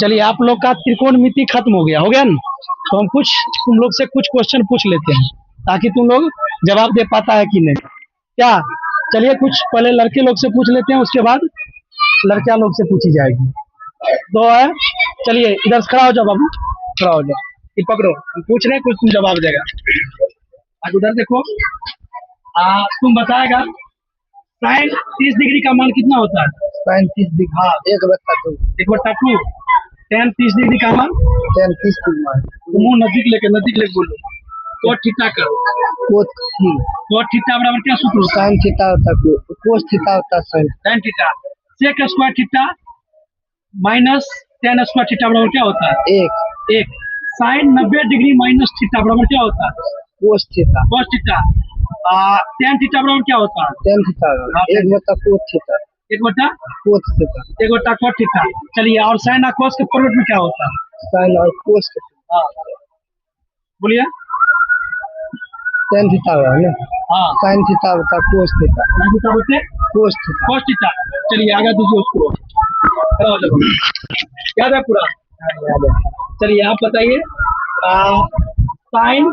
चलिए आप लोग का त्रिकोणमिति खत्म हो गया ना। तो हम कुछ तुम लोग से कुछ क्वेश्चन पूछ लेते हैं ताकि तुम लोग जवाब दे पाता है कि नहीं क्या। चलिए कुछ पहले लड़के लोग से पूछ लेते हैं, उसके बाद लड़कियां लोग से पूछी जाएगी। तो है, चलिए इधर से खड़ा हो जाओ बाबू, खड़ा हो जाओ, ये पकड़ो, हम पूछ रहे हैं कुछ तुम जवाब देगा। आज उधर देखो, तुम बताएगा साइन 30 डिग्री का मान कितना होता है? साइन 30 डिग्री, हाँ 1/2। 1/2। tan 30 डिग्री का मान? tan 30 डिग्री मान मुंह नजदीक लेके बोलो। cos थीटा का cos थीटा बराबर क्या सूत्र होता है? साइन थीटा होता है, cos थीटा होता है, sine theta. sec square theta minus tan square theta बराबर क्या होता है? 1। साइन 90 डिग्री माइनस थीटा बराबर क्या होता है? cos theta. cos theta. tan theta बराबर क्या होता है? tan theta 1/cos theta. 1/cos theta. 1/cos theta. चलिए, और साइन और cos के प्रोडक्ट में क्या होता है? साइन और cos के। बोलिए। tan थीटा है ना? हाँ। साइन थीटा होता है cos थीटा। साइन थीटा बोलते cos थीटा। cos theta. चलिए आगे दीजिए उसको, याद है पूरा? चलिए आप बताइए, साइन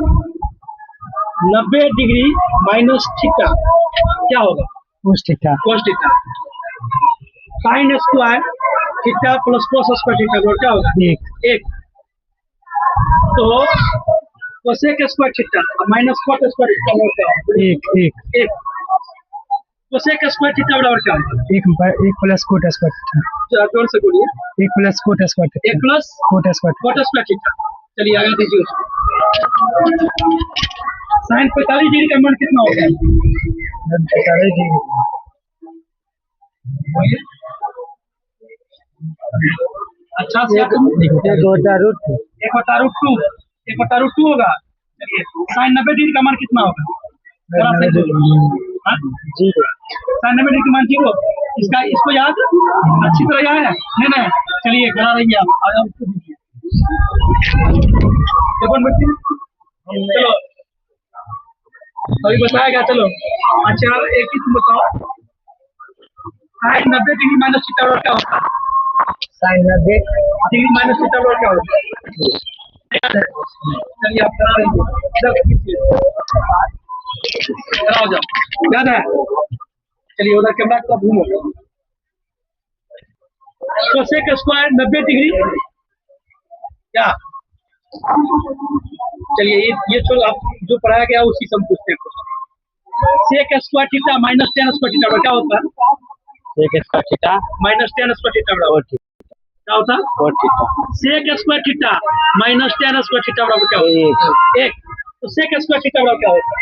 90 डिग्री माइनस थीटा क्या होगा? cos theta. cos theta. Sine square theta plus cos square theta क्या होगा? 1। तो cosec square theta minus cot square theta क्या होगा? 1। cosec स्क्वायर थीटा बराबर क्या होगा? 1 प्लस cot स्क्वायर थीटा। जोर से बोलिए। 1 plus cot square theta. 1 plus cot square theta. चलिए आगे दीजिए उसको। साइन 45 डिग्री का मान कितना होगा? 45 डिग्री। अच्छा से 1/√2 होगा। चलिए साइन 90 डिग्री का मान कितना होगा? साइन 90 डिग्री का मान 0। इसको याद अच्छी तरह याद है नहीं? चलिए खड़ा रहिए आप, चलो अभी बताएगा। चलो अच्छा एक ही तुम बताओ, साइन 90 डिग्री माइनस थीटा क्या होता है? साइन 90 डिग्री माइनस थीटा क्या होता है? चलिए आप करा रहिए, हो जाओ, याद है? चलिए उधर कैमरा का घूमो। cosec स्क्वायर 90 डिग्री क्या? चलिए ये छोड़ो, आप जो पढ़ाया गया उसी से हम पूछते हैं। sec square theta minus tan square theta क्या होता है? sec square theta minus tan square theta क्या होता है? cot theta. sec square theta minus tan square theta बराबर क्या होता है? 1। तो sec स्क्वायर थीटा बराबर क्या होता है?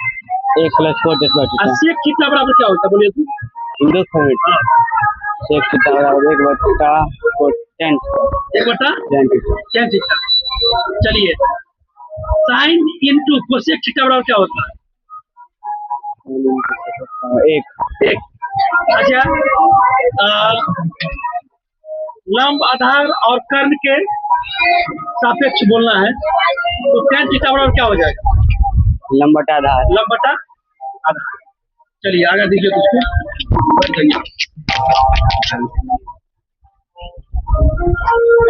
1 plus cot square theta. sec theta बराबर क्या होता है? बोलिए तो। sec थीटा बराबर 1/tan थीटा। चलिए साइन इंटू कोसेक थीटा बराबर क्या होता है? 1। अच्छा, लंब आधार और कर्ण के सापेक्ष बोलना है, तो tan थीटा बराबर क्या हो जाएगा? लंब बटा आधार। चलिए आगे दीजिए उसको।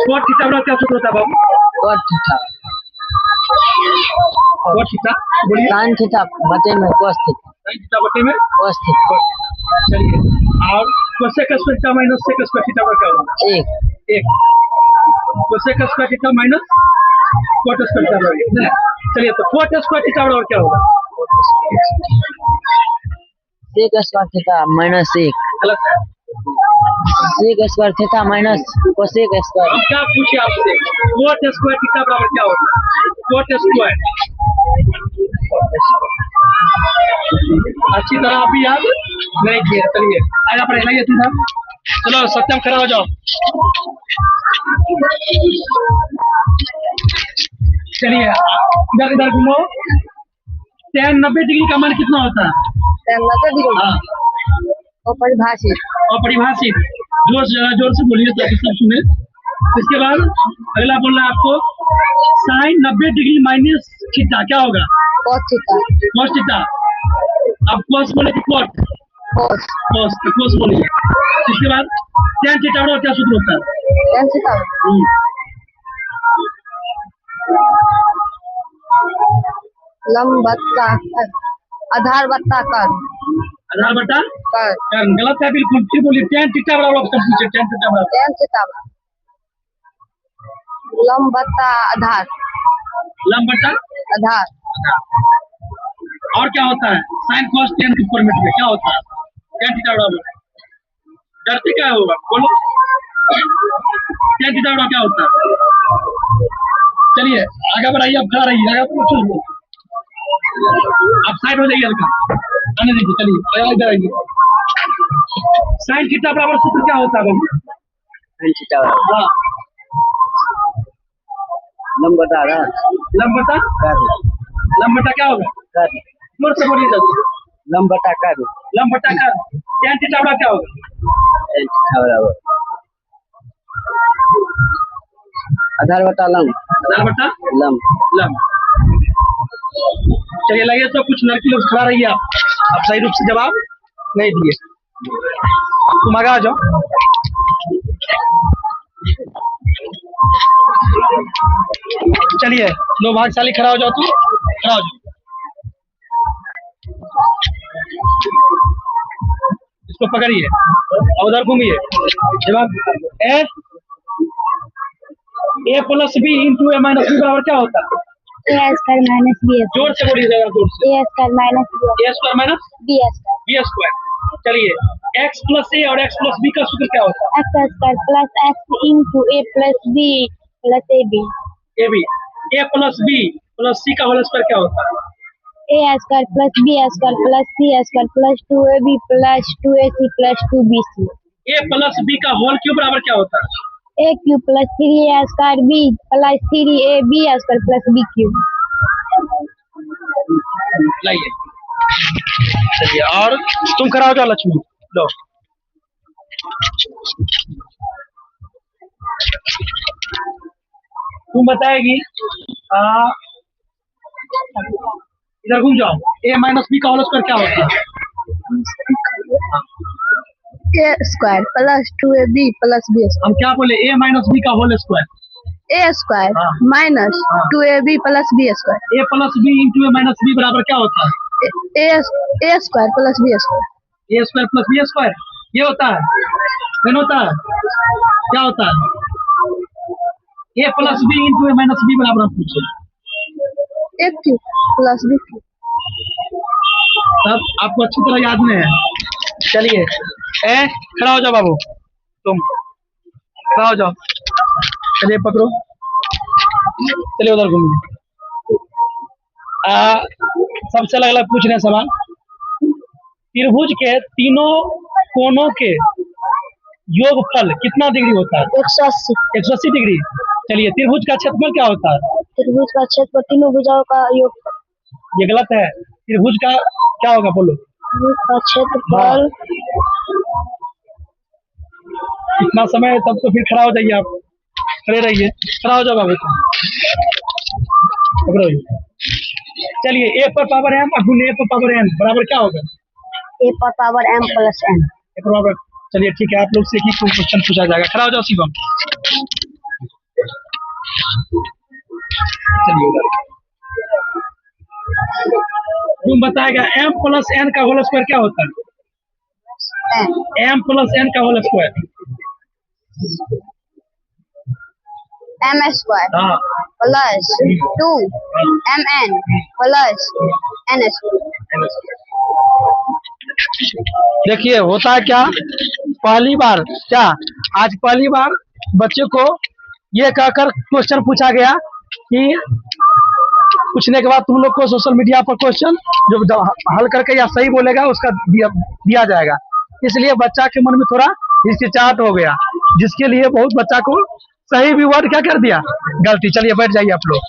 cot थीटा बराबर क्या सूत्र होता है बाबू? cot theta. cot थीटा बोलिए। sin थीटा बटे में cos थीटा। sin थीटा बटे में cos थीटा। चलिए, और cosec square theta minus sec square theta बराबर क्या होगा? 1। cosec square theta minus cot square theta बराबर। चलिए तो cot स्क्वायर थीटा बराबर क्या होगा? sec square theta minus 1। गलत है। sec square theta minus cosec square. हम क्या पूछे आपसे? cot स्क्वायर थीटा बराबर क्या होता है? cot square. अच्छी तरह आप भी याद नहीं किए। चलिए आगे पढ़ाइए सीधा। चलो सत्यम खड़ा हो जाओ। चलिए इधर घूमो। tan 90 डिग्री का मान कितना होता है? tan 90 degree. हाँ। अपरिभाषित। जोर से बोलिए ताकि सब सुने। इसके बाद अगला बोलना है आपको, साइन 90 डिग्री माइनस थीटा क्या होगा? cos theta. cos theta. अब cos बोले कि cot? cos। cos बोलिए। इसके बाद tan थीटा बराबर क्या सूत्र होता है? tan थीटा लंब बट्टा आधार बट्टा कर्ण। आधार बटा कर्ण गलत है बिल्कुल। फिर बोलिए tan थीटा बराबर ऑप्शन पूछिए। tan थीटा बराबर लंब बट्टा आधार। लंब बटा आधार। और क्या होता है? sin cos tan के फॉर्मेट में क्या होता है? tan थीटा बराबर डरते क्या होगा बोलो? tan थीटा बराबर क्या होता है? चलिए आगे बढ़ाइए। आप खड़ा रहिए। आगे पूछो। आप साइड हो जाइए हल्का। आने दीजिए। चलिए इधर आइए। sin थीटा बराबर सूत्र क्या होता है? tan थीटा हाँ लंब बट्टा आधार। लंब बटा कर्ण। लंब बटा क्या होगा? कर्ण। जोर से बोलिए जल्दी। लंब बट्टा कर्ण। लंब बटा कर्ण। tan थीटा बराबर क्या होगा? tan थीटा बराबर आधार बट्टा लंब। आधार बटा लंब। लंब। चलिए लगे तो कुछ लड़की लोग खड़ा रहिए। आप सही रूप से जवाब नहीं दिए। तुम आगे आ जाओ। चलिए लो भागशाली खड़ा हो जाओ। तुम खड़ा हो जाओ। इसको पकड़िए और उधर घूमिए। जवाब ए plus B into A minus B बराबर क्या होता है? a स्क्वायर माइनस b जोर से बोलिए जरा जोर से। a square minus A square minus b square. B square. चलिए एक्स प्लस ए और एक्स प्लस बी का सूत्र क्या होता है? x square plus x into a plus b plus ab। A B A plus B plus C का whole square क्या होता है? a square plus b square plus c square plus 2ab plus 2ac plus 2bc। A plus B का whole cube बराबर क्या होता है? a cube plus 3a square b plus 3ab square plus b cube. लाइए। चलिए और तुम खड़ा हो जाओ लक्ष्मी। लो तुम बताएगी। इधर घूम जाओ। ए माइनस बी का होल स्क्वायर क्या होता है? a square plus 2ab plus b हम क्या बोले? ए माइनस बी का होल स्क्वायर। a स्क्वायर हाँ। Minus 2ab plus b square. A plus B into A minus B बराबर क्या होता है? a square plus b square. A square plus B square ये होता है। नहीं होता है? क्या होता है? A plus B into A minus B बराबर हम पूछे। a cube plus b cube. तब आपको अच्छी तरह याद में है। चलिए ए खड़ा हो जाओ बाबू। तुम खड़ा हो जाओ। चलिए पकड़ो। चलिए उधर घूमिए। सबसे अलग अलग पूछ रहे हैं सवाल। त्रिभुज के तीनों कोनों के योगफल कितना डिग्री होता है? 180। 180 डिग्री। चलिए त्रिभुज का क्षेत्रफल क्या होता है? त्रिभुज का क्षेत्रफल तीनों भुजाओं का योग। ये गलत है। त्रिभुज का क्या होगा बोलो? त्रिभुज का क्षेत्रफल इतना समय तब तो फिर खड़ा हो जाइए। आप खड़े रहिए। खड़ा हो जाओ बाबू। पकड़ो। चलिए ए पर पावर m और गुने ए पर पावर n बराबर क्या होगा? a पर पावर m प्लस n। ए पर पावर। चलिए ठीक है। आप लोग से एक ही क्वेश्चन पूछा जाएगा। खड़ा हो जाओ शिवम। चलिए उधर। तुम बताएगा m प्लस n का होल स्क्वायर क्या होता है? m प्लस n का होल स्क्वायर। m स्क्वायर हाँ plus 2mn plus n square. देखिए होता है क्या? पहली बार क्या आज पहली बार बच्चों को ये कहकर क्वेश्चन पूछा गया कि पूछने के बाद तुम लोग को सोशल मीडिया पर क्वेश्चन जो हल करके या सही बोलेगा उसका दिया जाएगा। इसलिए बच्चा के मन में थोड़ा हिचकिचाहट हो गया, जिसके लिए बहुत बच्चा को सही भी वर्ड क्या कर दिया? गलती। चलिए बैठ जाइए आप लोग।